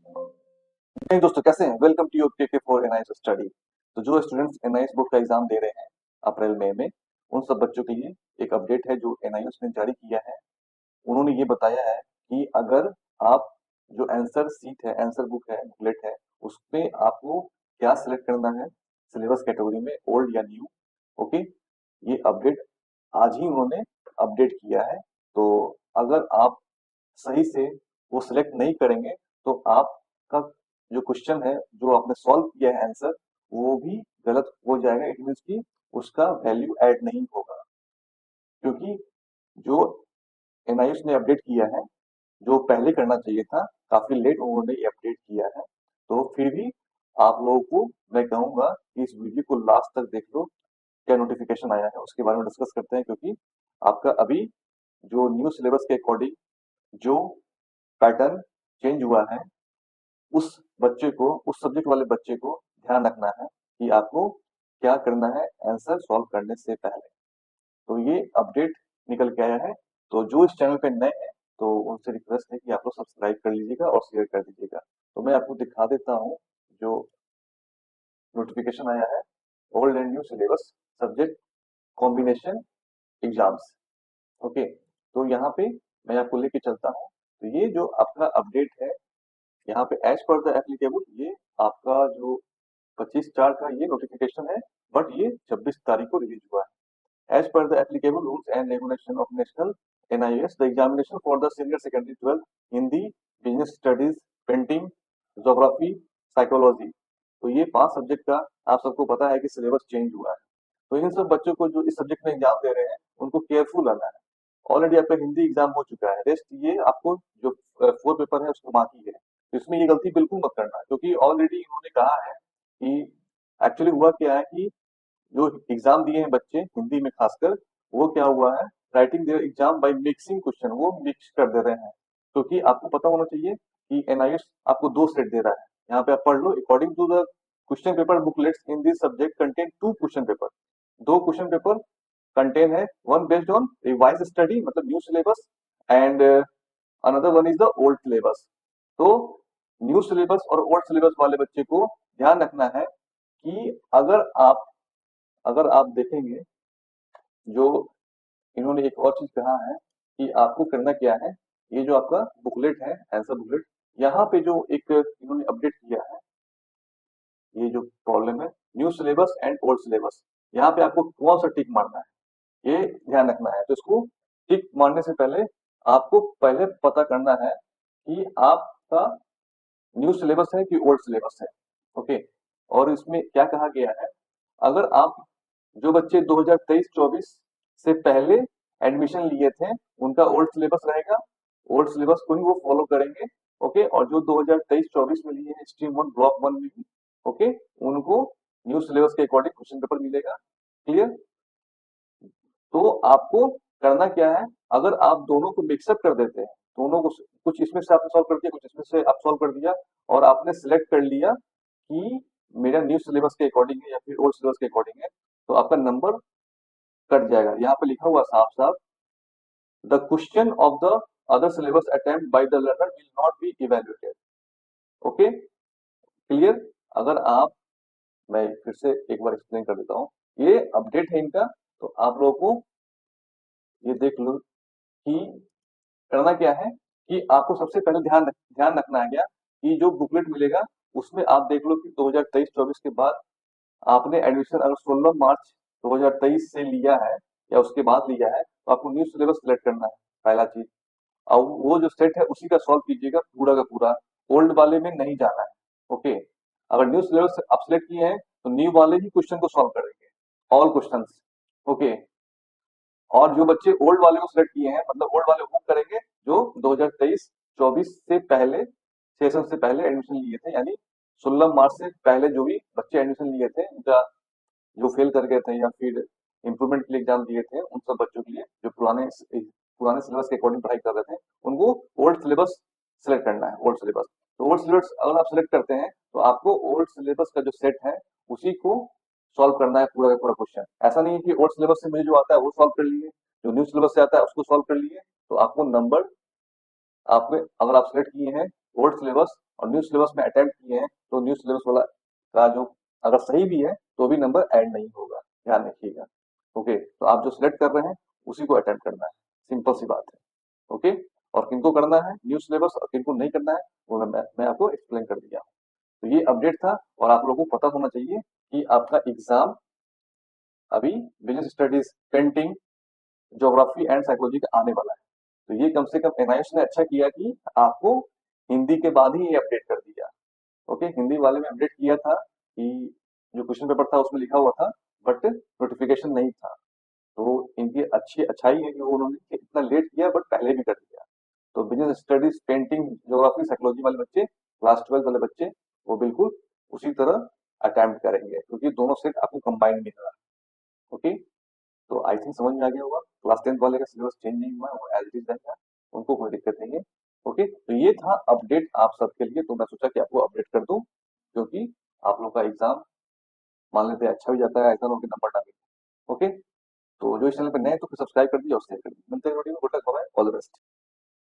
नहीं दोस्तों, कैसे हैं? वेलकम टू योर के फॉर एनआईएस स्टडी। तो जो स्टूडेंट्स एनआईएस बोर्ड का एग्जाम दे रहे हैं अप्रैल मई में, उन सब बच्चों के लिए एक अपडेट है जो एनआईएस ने जारी किया है। उन्होंने ये बताया है कि अगर आप जो आंसर सीट है, आंसर बुक है, बुकलेट है, उसमें आपको क्या सिलेक्ट करना है सिलेबस कैटेगरी में, ओल्ड या न्यू। ओके, ये अपडेट आज ही उन्होंने अपडेट किया है। तो अगर आप सही से वो सिलेक्ट नहीं करेंगे तो आपका जो क्वेश्चन है, जो आपने सॉल्व किया है आंसर, वो भी गलत हो जाएगा। इट मीन्स कि उसका वैल्यू ऐड नहीं होगा, क्योंकि जो एनआईएस ने अपडेट किया है, जो पहले करना चाहिए था, काफी लेट उन्होंने ये अपडेट किया है। तो फिर भी आप लोगों को मैं कहूंगा कि इस वीडियो को लास्ट तक देख लो। क्या नोटिफिकेशन आया है उसके बारे में डिस्कस करते हैं, क्योंकि आपका अभी जो न्यू सिलेबस के अकॉर्डिंग जो पैटर्न चेंज हुआ है, उस बच्चे को, उस सब्जेक्ट वाले बच्चे को ध्यान रखना है कि आपको क्या करना है आंसर सॉल्व करने से पहले। तो ये अपडेट निकल के आया है। तो जो इस चैनल पे नए हैं, तो उनसे रिक्वेस्ट है कि आप लोग सब्सक्राइब कर लीजिएगा और शेयर कर दीजिएगा। तो मैं आपको दिखा देता हूँ जो नोटिफिकेशन आया है, old and new syllabus subject combination exams. Okay, तो यहाँ पे मैं आपको लेके चलता हूँ। तो ये जो आपका अपडेट है, यहाँ पे एज पर द एप्लीकेबल, ये आपका जो 25/4 का ये नोटिफिकेशन है, बट ये 26 तारीख को रिलीज हुआ है। As per the applicable rules and regulation of national NIS, the examination for the senior secondary 12 Hindi, business studies, painting, geography, psychology, तो ये 5 सब्जेक्ट का आप सबको पता है कि सिलेबस चेंज हुआ है। तो इन सब बच्चों को जो इस सब्जेक्ट में एग्जाम दे रहे हैं, उनको केयरफुल रहना है। ऑलरेडी आपका हिंदी एग्जाम हो चुका है, रेस्ट ये आपको जो 4 पेपर है उसको बाकी है। तो इसमें ये गलती बिल्कुल मत करना, क्योंकि ऑलरेडी इन्होंने कहा है कि एक्चुअली हुआ क्या है कि जो एग्जाम दिए हैं बच्चे हिंदी में खासकर, वो क्या हुआ है, writing their exam by mixing question, वो मिक्स कर दे रहे हैं। क्योंकि आपको पता होना चाहिए कि एनआईएस आपको 2 सेट दे रहा है। यहाँ पे आप पढ़ लो, according to the question paper booklets in this subject contain 2 question paper. 2 question paper contain है, one based on revise study मतलब new syllabus, and another one is the old syllabus. तो न्यू सिलेबस और old syllabus वाले बच्चे को ध्यान रखना है कि अगर आप देखेंगे, जो इन्होंने एक और चीज कहा है कि आपको करना क्या है, ये जो आपका बुकलेट है, आंसर बुकलेट, यहाँ पे जो एक इन्होंने अपडेट किया है, ये जो प्रॉब्लम है, new syllabus and old syllabus, यहाँ पे आपको कौन सा टिक मारना है, ये ध्यान रखना है। तो इसको टिक मारने से पहले आपको पहले पता करना है कि आपका न्यू सिलेबस है कि ओल्ड सिलेबस है। ओके, और इसमें क्या कहा गया है, अगर आप जो बच्चे 2023-24 से पहले एडमिशन लिए थे, उनका ओल्ड सिलेबस रहेगा, ओल्ड सिलेबस को ही वो फॉलो करेंगे। ओके, और जो 2023-24 में लिए हैं स्ट्रीम 1 ब्लॉक 1 में भी, ओके, उनको न्यू सिलेबस के अकॉर्डिंग क्वेश्चन पेपर मिलेगा। क्लियर? तो आपको करना क्या है, अगर आप दोनों को मिक्सअप कर देते हैं, दोनों को, कुछ इसमें से आपने सॉल्व कर दिया, कुछ इसमें से आप सॉल्व कर दिया, और आपने सिलेक्ट कर लिया कि मेरा न्यू सिलेबस के अकॉर्डिंग है या फिर ओल्ड सिलेबस के अकॉर्डिंग है, तो आपका नंबर कट जाएगा। यहाँ पे लिखा हुआ साफ साफ, the question of the other syllabus attempt by the learner will not be evaluated. Okay, clear? अगर आप, मैं फिर से एक बार एक्सप्लेन कर देता हूँ, ये अपडेट है इनका, तो आप लोगों को ये देख लो कि करना क्या है, कि आपको सबसे पहले ध्यान रखना है क्या, कि जो बुकलेट मिलेगा उसमें आप देख लो कि 2023-24 के बाद आपने एडमिशन अगर 16 मार्च 2023 से लिया है या उसके बाद लिया है, तो आपको न्यू सिलेबस सिलेक्ट करना है, पहला चीज। और वो जो सेट है उसी का सॉल्व कीजिएगा पूरा का पूरा, ओल्ड वाले में नहीं जाना है। ओके, अगर न्यू सिलेबस आप सिलेक्ट किए हैं तो न्यू वाले ही क्वेश्चन को सॉल्व करेंगे, ऑल क्वेश्चंस। ओके, और जो बच्चे ओल्ड वाले को सिलेक्ट किए हैं, मतलब ओल्ड वाले वो करेंगे जो 2023-24 से पहले, सेशन से पहले एडमिशन लिए थे, यानी 16 मार्च से पहले जो भी बच्चे एडमिशन लिए थे, उनका जो फेल कर गए थे या फिर इम्प्रूवमेंट के लिए एग्जाम दिए थे, उन सब बच्चों के लिए जो पुराने सिलेबस के अकॉर्डिंग पढ़ाई कर रहे थे, उनको ओल्ड सिलेबस सिलेक्ट करना है, ओल्ड सिलेबस। तो ओल्ड सिलेबस अगर आप सिलेक्ट करते हैं, तो आपको ओल्ड सिलेबस का जो सेट है उसी को सॉल्व करना है पूरा का पूरा क्वेश्चन। ऐसा नहीं है कि ओल्ड सिलेबस से मुझे जो आता है वो सॉल्व कर लिए, जो न्यू सिलेबस से आता है उसको सॉल्व कर लिए। तो आपको नंबर, आपने अगर आप सिलेक्ट किए हैं ओल्ड सिलेबस और न्यू सिलेबस में अटेम्प्ट किए हैं तो न्यू सिलेबस वाला का जो अगर सही भी है तो भी नंबर ऐड नहीं होगा, ध्यान रखिएगा। ओके, तो आप जो सिलेक्ट कर रहे हैं उसी को अटेम्प्ट करना है, सिंपल सी बात है। ओके, और किनको करना है न्यू सिलेबस और किनको नहीं करना है वो मैं आपको एक्सप्लेन कर दिया। तो ये अपडेट था और आप लोगों को पता होना चाहिए कि आपका एग्जाम अभी business studies, painting, geography and psychology का आने वाला है। तो ये कम से कम एनआईएस ने अच्छा किया कि आपको हिंदी के बाद ही ये अपडेट कर दिया। ओके, हिंदी वाले में अपडेट किया था कि जो क्वेश्चन पेपर था उसमें लिखा हुआ था, बट नोटिफिकेशन नहीं था। तो इनकी अच्छी अच्छाई है कि वो उन्होंने इतना लेट किया बट पहले भी कर दिया। तो business studies, painting, geography, psychology वाले बच्चे, क्लास 12 वाले बच्चे, वो बिल्कुल उसी तरह अटेम्प्ट करेंगे क्योंकि दोनों सेट आपको कंबाइंड मिल रहा है। ओके, तो आई थिंक समझ में आ गया होगा। क्लास 10 वाले का सिलेबस चेंज नहीं हुआ है, वो एज इट इज रहेगा, उनको कोई दिक्कत नहीं है। ओके, तो ये था अपडेट आप सबके लिए, तो मैं सोचा कि आपको अपडेट कर दूं क्योंकि आप लोग का एग्जाम मान लेते हैं अच्छा भी जाता है, ऐसा ना हो कि नंबर ना मिले। ओके, तो जो इस चैनल पर नए हैं तो फिर सब्सक्राइब कर दीजिए और शेयर कर दीजिए। मिलते हैं वीडियो में, good luck, bye, all the best.